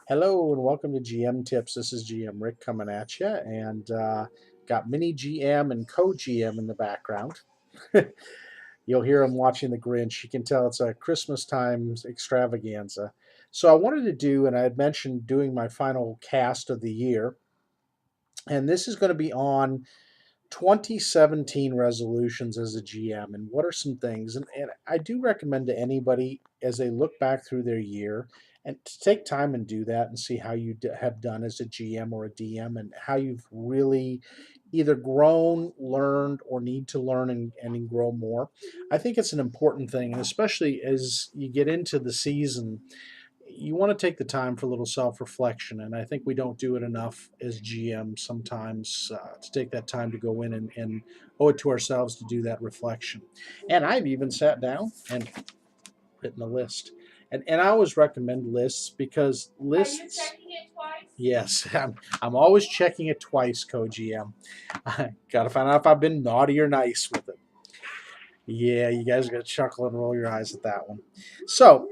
Hello and welcome to GM Tips. This is GM Rick coming at you, and got mini GM and co-GM in the background. You'll hear him watching The Grinch. You can tell it's a Christmas time extravaganza. So I wanted to do, and I had mentioned doing my final cast of the year, and this is going to be on 2017 resolutions as a GM and what are some things. And I do recommend to anybody as they look back through their year and to take time and do that and see how you have done as a GM or a DM and how you've really either grown, learned, or need to learn and grow more. I think it's an important thing, and especially as you get into the season you want to take the time for a little self-reflection, and I think we don't do it enough as GMs sometimes to take that time to go in and owe it to ourselves to do that reflection. And I've even sat down and written a list. And I always recommend lists because lists. Are you checking it twice? Yes, I'm always checking it twice, co-GM. I gotta find out if I've been naughty or nice with it. Yeah, you guys are gonna chuckle and roll your eyes at that one. So,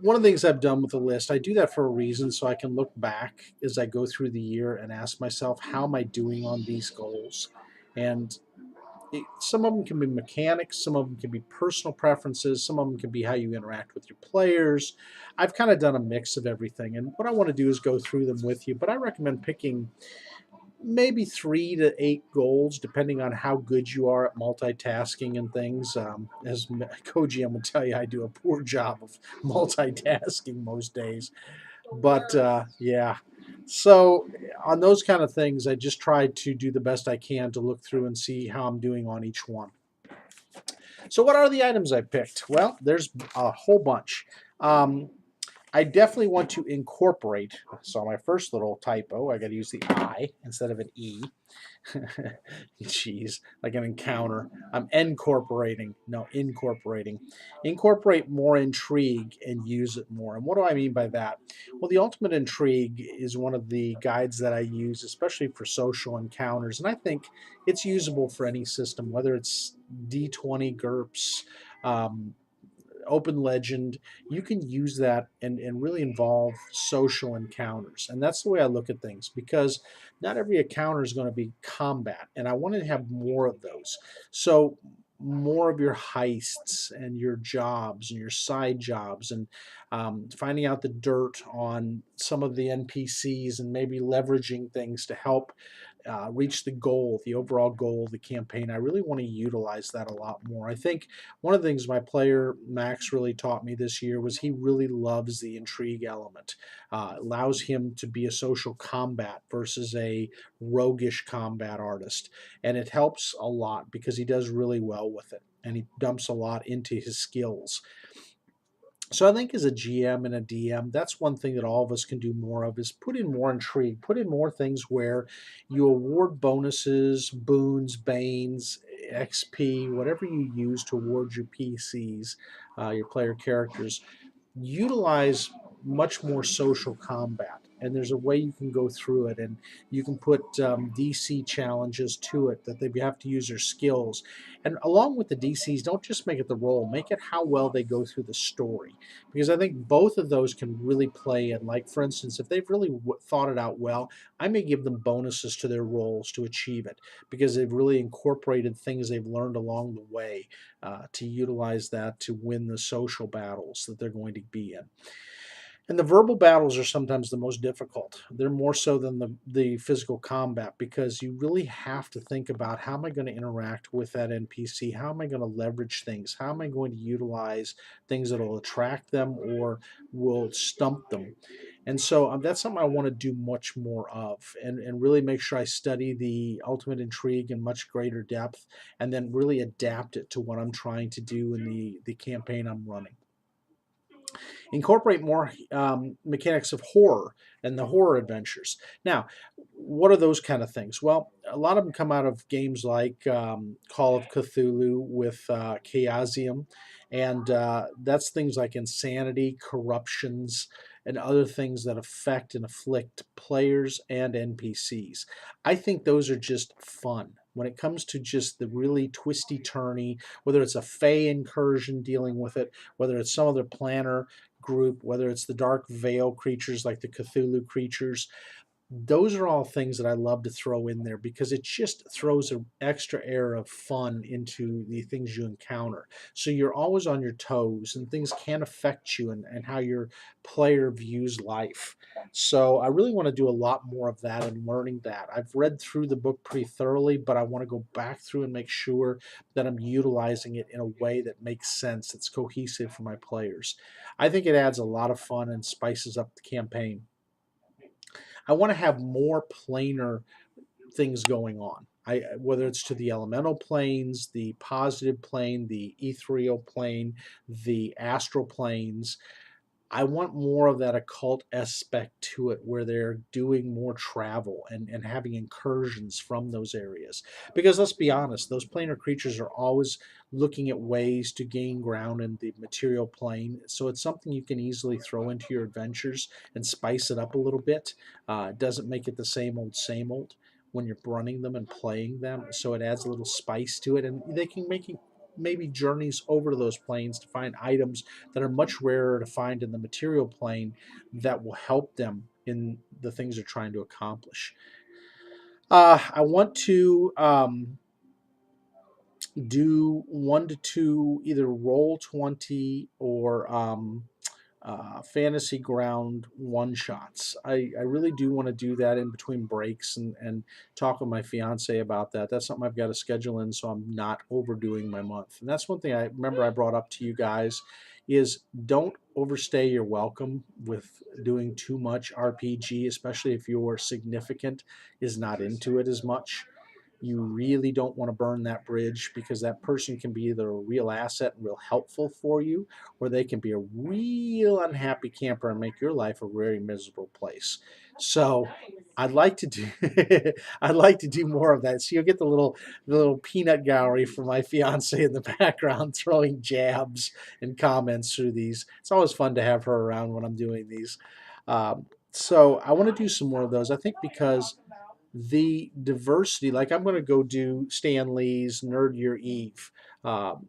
one of the things I've done with the list, I do that for a reason, so I can look back as I go through the year and ask myself, how am I doing on these goals? And some of them can be mechanics, some of them can be personal preferences, some of them can be how you interact with your players. I've kind of done a mix of everything, and what I want to do is go through them with you, but I recommend picking maybe 3 to 8 goals, depending on how good you are at multitasking and things. As Koji, I'm going to tell you, I do a poor job of multitasking most days. But yeah, so on those kind of things, I just try to do the best I can to look through and see how I'm doing on each one. So, what are the items I picked? Well, there's a whole bunch. Um, I definitely want to incorporate. So my first little typo, I got to use the I instead of an E. Jeez, like an encounter. I'm incorporating. No, incorporating. Incorporate more intrigue and use it more. And what do I mean by that? Well, the ultimate intrigue is one of the guides that I use, especially for social encounters. And I think it's usable for any system, whether it's D20 GURPS. Um, Open Legend, you can use that and really involve social encounters. And that's the way I look at things because not every encounter is going to be combat. And I want to have more of those. So, more of your heists and your jobs and your side jobs and finding out the dirt on some of the NPCs and maybe leveraging things to help reach the goal, the overall goal of the campaign. I really want to utilize that a lot more. I think one of the things my player Max really taught me this year was he really loves the intrigue element. Allows him to be a social combat versus a roguish combat artist, and it helps a lot because he does really well with it, and he dumps a lot into his skills. So I think as a GM and a DM, that's one thing that all of us can do more of is put in more intrigue, put in more things where you award bonuses, boons, banes, XP, whatever you use to award your PCs, your player characters. Utilize much more social combat, and there's a way you can go through it, and you can put DC challenges to it that they have to use their skills, and along with the DCs, don't just make it the role, make it how well they go through the story, because I think both of those can really play in. Like, for instance, if they've really thought it out well, I may give them bonuses to their roles to achieve it because they've really incorporated things they've learned along the way to utilize that to win the social battles that they're going to be in. And the verbal battles are sometimes the most difficult. They're more so than the physical combat because you really have to think about, how am I going to interact with that NPC? How am I going to leverage things? How am I going to utilize things that will attract them or will stump them? And so that's something I want to do much more of, and really make sure I study the ultimate intrigue in much greater depth and then really adapt it to what I'm trying to do in the campaign I'm running. Incorporate more mechanics of horror and the horror adventures. Now, what are those kind of things? Well, a lot of them come out of games like Call of Cthulhu with Chaosium, and that's things like insanity, corruptions, and other things that affect and afflict players and NPCs. I think those are just fun. When it comes to just the really twisty turny, whether it's a Fey incursion dealing with it, whether it's some other planner, group, whether it's the Dark Veil creatures like the Cthulhu creatures, those are all things that I love to throw in there because it just throws an extra air of fun into the things you encounter. So you're always on your toes and things can affect you and how your player views life. So I really want to do a lot more of that and learning that. I've read through the book pretty thoroughly, but I want to go back through and make sure that I'm utilizing it in a way that makes sense, that's cohesive for my players. I think it adds a lot of fun and spices up the campaign. I want to have more planar things going on. Whether it's to the elemental planes, the positive plane, the ethereal plane, the astral planes, I want more of that occult aspect to it where they're doing more travel and having incursions from those areas. Because let's be honest, those planar creatures are always looking at ways to gain ground in the material plane. So it's something you can easily throw into your adventures and spice it up a little bit. It doesn't make it the same old when you're running them and playing them. So it adds a little spice to it, and they can make maybe journeys over to those planes to find items that are much rarer to find in the material plane that will help them in the things they're trying to accomplish. I want to do 1 to 2 either roll 20 or fantasy ground one shots. I really do want to do that in between breaks and talk with my fiance about that. That's something I've got to schedule in so I'm not overdoing my month. And that's one thing I remember I brought up to you guys is don't overstay your welcome with doing too much RPG, especially if your significant is not into it as much. You really don't want to burn that bridge because that person can be either a real asset and real helpful for you, or they can be a real unhappy camper and make your life a very miserable place. So I'd like to do I'd like to do more of that. So you'll get the little peanut gallery from my fiance in the background throwing jabs and comments through these. It's always fun to have her around when I'm doing these. So I want to do some more of those. I think because the diversity, like I'm going to go do Stan Lee's Nerd Year Eve, um,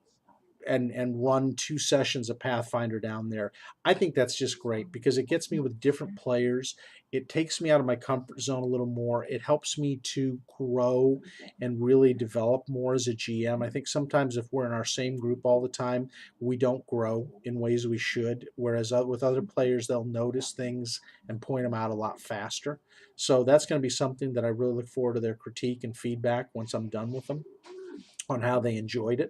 and run 2 sessions of Pathfinder down there. I think that's just great because it gets me with different players. It takes me out of my comfort zone a little more. It helps me to grow and really develop more as a GM. I think sometimes if we're in our same group all the time, we don't grow in ways we should. Whereas with other players, they'll notice things and point them out a lot faster. So that's going to be something that I really look forward to their critique and feedback once I'm done with them on how they enjoyed it.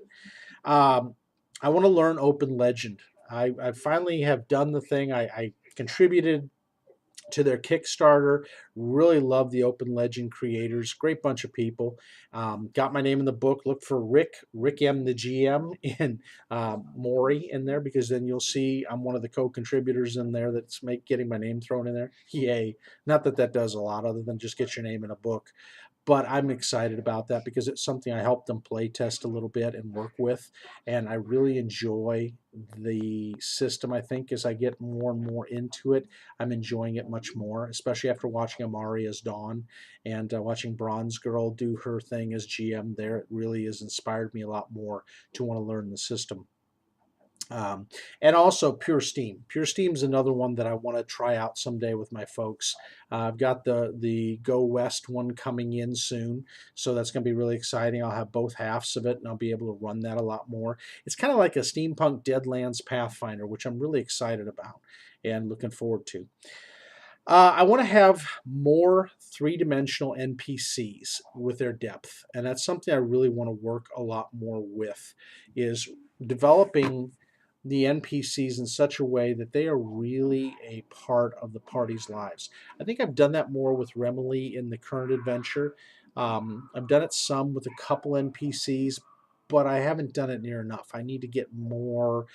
Um, I want to learn Open Legend. I finally have done the thing. I contributed to their Kickstarter. Really love the Open Legend creators. Great bunch of people. Got my name in the book. Look for Rick M, the GM, and Maury in there because then you'll see I'm one of the co-contributors in there that's getting my name thrown in there. Yay! Not that that does a lot other than just get your name in a book, but I'm excited about that because it's something I helped them play test a little bit and work with. And I really enjoy the system. I think as I get more and more into it, I'm enjoying it much more, especially after watching Amari as Dawn and watching Bronze Girl do her thing as GM there. It really has inspired me a lot more to want to learn the system. And also Pure Steam. Pure Steam is another one that I want to try out someday with my folks. I've got the Go West one coming in soon, so that's going to be really exciting. I'll have both halves of it, and I'll be able to run that a lot more. It's kind of like a steampunk Deadlands Pathfinder, which I'm really excited about and looking forward to. I want to have more three-dimensional NPCs with their depth, and that's something I really want to work a lot more with. Is developing the NPCs in such a way that they are really a part of the party's lives. I think I've done that more with Remily in the current adventure. I've done it some with a couple NPCs, but I haven't done it near enough. I need to get more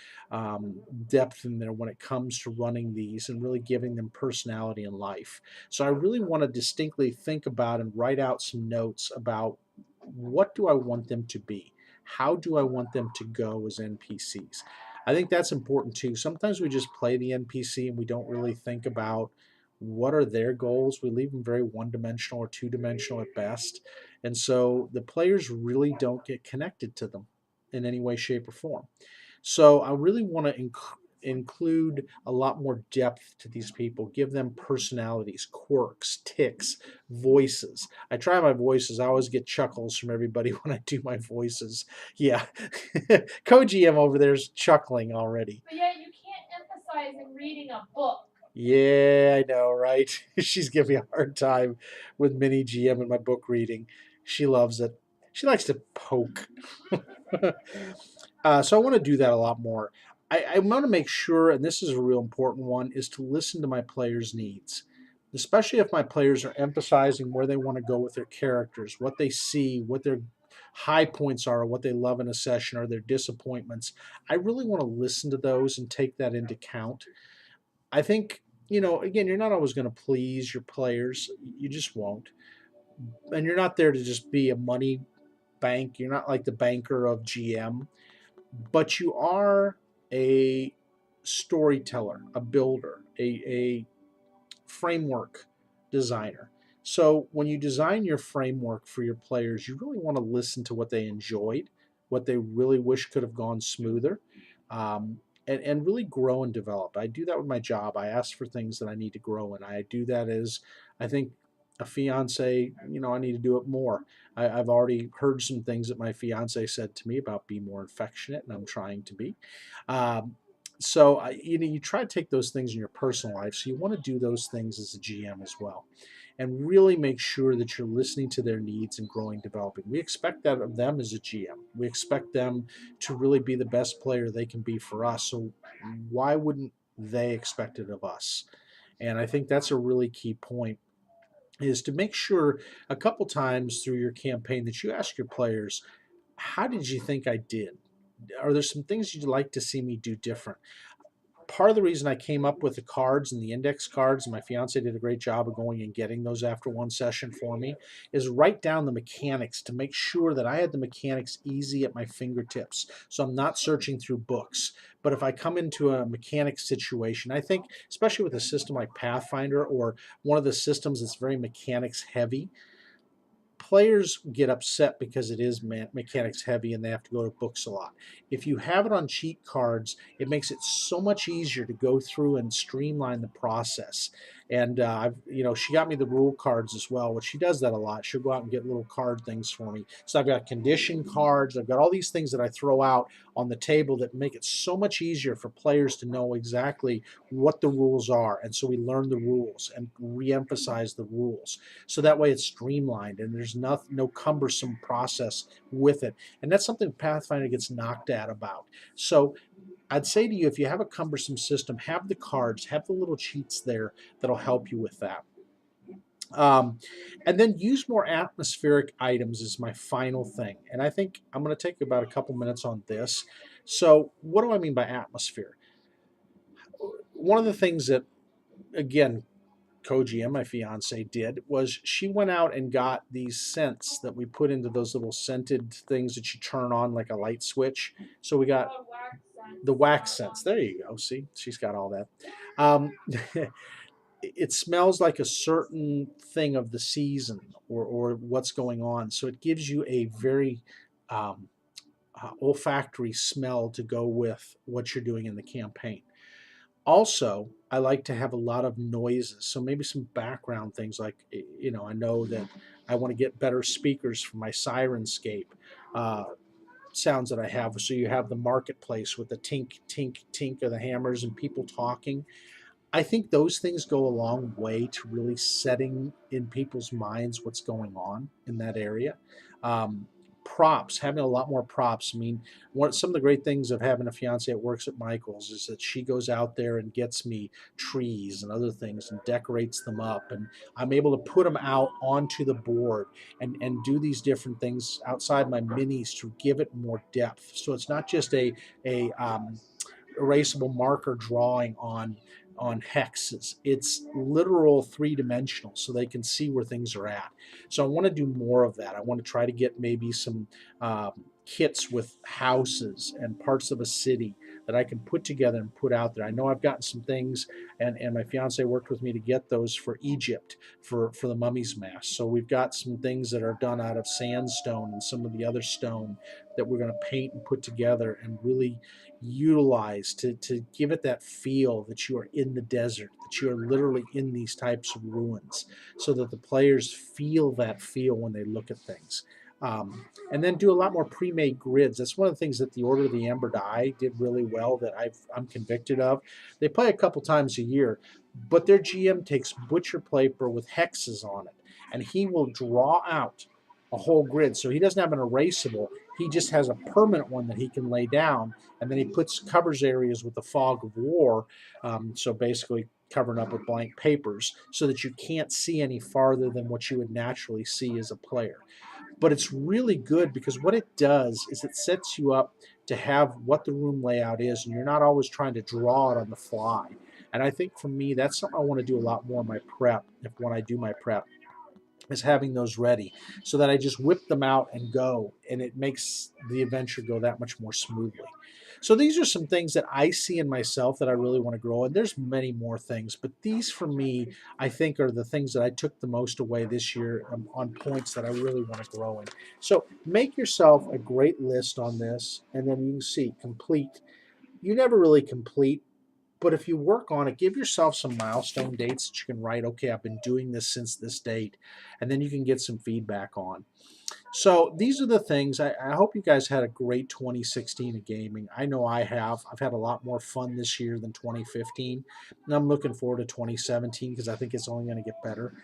depth in there when it comes to running these and really giving them personality and life. So I really want to distinctly think about and write out some notes about what do I want them to be? How do I want them to go as NPCs? I think that's important too. Sometimes we just play the NPC and we don't really think about what are their goals. We leave them very one-dimensional or two-dimensional at best. And so the players really don't get connected to them in any way, shape, or form. So I really want to include a lot more depth to these people, give them personalities, quirks, ticks, voices. I try my voices. I always get chuckles from everybody when I do my voices. Yeah. Co-GM over there is chuckling already. But yeah, you can't emphasize in reading a book. Yeah, I know, right? She's giving me a hard time with mini GM and my book reading. She loves it. She likes to poke. So I want to do that a lot more. I want to make sure, and this is a real important one, is to listen to my players' needs, especially if my players are emphasizing where they want to go with their characters, what they see, what their high points are, what they love in a session, or their disappointments. I really want to listen to those and take that into account. I think, again, you're not always going to please your players. You just won't. And you're not there to just be a money bank. You're not like the banker of GM, but you are a storyteller, a builder, a framework designer. So when you design your framework for your players, you really want to listen to what they enjoyed, what they really wish could have gone smoother, um, and really grow and develop. I do that with my job. I ask for things that I need to grow in. I do that as, I think, a fiance. I need to do it more. I've already heard some things that my fiance said to me about be more affectionate, and I'm trying to be. Um, so you try to take those things in your personal life, so you want to do those things as a GM as well, and really make sure that you're listening to their needs and growing, developing. We expect that of them as a GM. We expect them to really be the best player they can be for us, so why wouldn't they expect it of us? And I think that's a really key point, is to make sure a couple times through your campaign that you ask your players, how did you think I did? Are there some things you'd like to see me do different? Part of the reason I came up with the cards and the index cards, and my fiance did a great job of going and getting those after one session for me, is write down the mechanics to make sure that I had the mechanics easy at my fingertips. So I'm not searching through books. But if I come into a mechanics situation, I think, especially with a system like Pathfinder or one of the systems that's very mechanics heavy, players get upset because it is mechanics heavy and they have to go to books a lot. If you have it on cheat cards, it makes it so much easier to go through and streamline the process. And she got me the rule cards as well, which she does that a lot. She'll go out and get little card things for me. So I've got condition cards. I've got all these things that I throw out on the table that make it so much easier for players to know exactly what the rules are. And so we learn the rules and re-emphasize the rules. So that way it's streamlined and there's no cumbersome process with it. And that's something Pathfinder gets knocked at about. So I'd say to you, if you have a cumbersome system, have the cards, have the little cheats there that'll help you with that. Um, and then use more atmospheric items is my final thing. And I think I'm going to take about a couple minutes on this. So, what do I mean by atmosphere? One of the things that, again, Koji and my fiance did was she went out and got these scents that we put into those little scented things that you turn on like a light switch. So we got the wax scents. There you go. See, she's got all that. Um, it smells like a certain thing of the season or what's going on. So it gives you a very um, olfactory smell to go with what you're doing in the campaign. Also, I like to have a lot of noises. So maybe some background things like, I know that I want to get better speakers for my Sirenscape uh, sounds that I have. So you have the marketplace with the tink, tink, tink of the hammers and people talking. I think those things go a long way to really setting in people's minds what's going on in that area. Um, Props, having a lot more props. I mean, some of the great things of having a fiance that works at Michael's is that she goes out there and gets me trees and other things and decorates them up, and I'm able to put them out onto the board and do these different things outside my minis to give it more depth. So it's not just a erasable marker drawing on hexes. It's literal three-dimensional, so they can see where things are at. So I want to do more of that. I want to try to get maybe some kits with houses and parts of a city that I can put together and put out there. I know I've gotten some things, and my fiance worked with me to get those for Egypt for the mummy's mask. So we've got some things that are done out of sandstone and some of the other stone that we're going to paint and put together and really utilize to give it that feel that you are in the desert, that you are literally in these types of ruins, so that the players feel that feel when they look at things. And then do a lot more pre-made grids. That's one of the things that the Order of the Amber Die did really well that I'm convicted of. They play a couple times a year, but their GM takes butcher paper with hexes on it, and he will draw out a whole grid. So he doesn't have an erasable. He just has a permanent one that he can lay down, and then he covers areas with the fog of war. So basically covering up with blank papers so that you can't see any farther than what you would naturally see as a player. But it's really good because what it does is it sets you up to have what the room layout is, and you're not always trying to draw it on the fly. And I think for me, that's something I want to do a lot more in my prep. If when I do my prep, is having those ready so that I just whip them out and go, and it makes the adventure go that much more smoothly. So these are some things that I see in myself that I really want to grow, and there's many more things, but these for me, I think are the things that I took the most away this year, on points that I really want to grow in. So make yourself a great list on this, and then you can see complete. You never really complete, but if you work on it, give yourself some milestone dates that you can write, okay, I've been doing this since this date, and then you can get some feedback on. So these are the things. I hope you guys had a great 2016 of gaming. I know I have. I've had a lot more fun this year than 2015, and I'm looking forward to 2017 because I think it's only going to get better.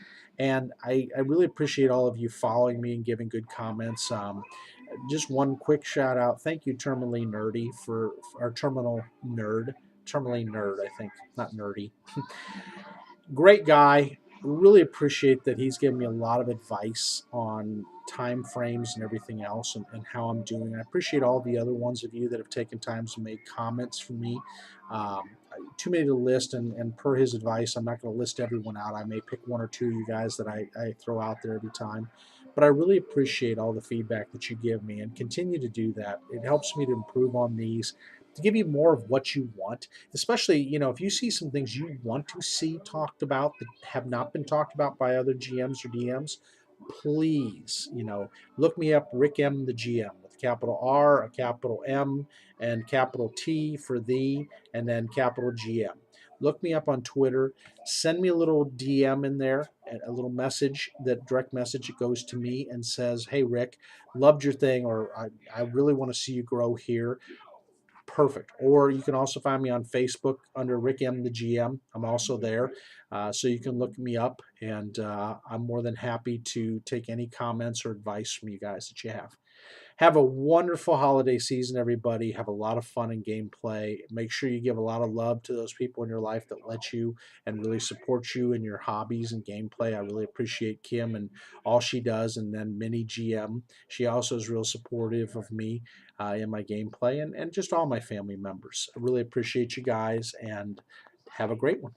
And I really appreciate all of you following me and giving good comments. Just one quick shout out. Thank you, Terminally Nerdy, for our Terminal Nerd. Terminally Nerd, I think, not nerdy. Great guy. Really appreciate that he's given me a lot of advice on time frames and everything else, and how I'm doing. I appreciate all the other ones of you that have taken time to make comments for me. Too many to list, and per his advice, I'm not going to list everyone out. I may pick one or two of you guys that I throw out there every time. But I really appreciate all the feedback that you give me, and continue to do that. It helps me to improve on these, to give you more of what you want, especially, if you see some things you want to see talked about that have not been talked about by other GMs or DMs. Please, look me up, Rick M the GM, with a capital R, a capital M, and capital T for the, and then capital GM. Look me up on Twitter. Send me a little DM in there, a little message, that direct message that goes to me and says, hey Rick, loved your thing, or I really want to see you grow here. Perfect. Or you can also find me on Facebook under Rick M the GM. I'm also there, so you can look me up, and I'm more than happy to take any comments or advice from you guys that you have. Have a wonderful holiday season, everybody. Have a lot of fun in gameplay. Make sure you give a lot of love to those people in your life that let you and really support you in your hobbies and gameplay. I really appreciate Kim and all she does. And then Minnie GM. She also is real supportive of me in my gameplay, and just all my family members. I really appreciate you guys, and have a great one.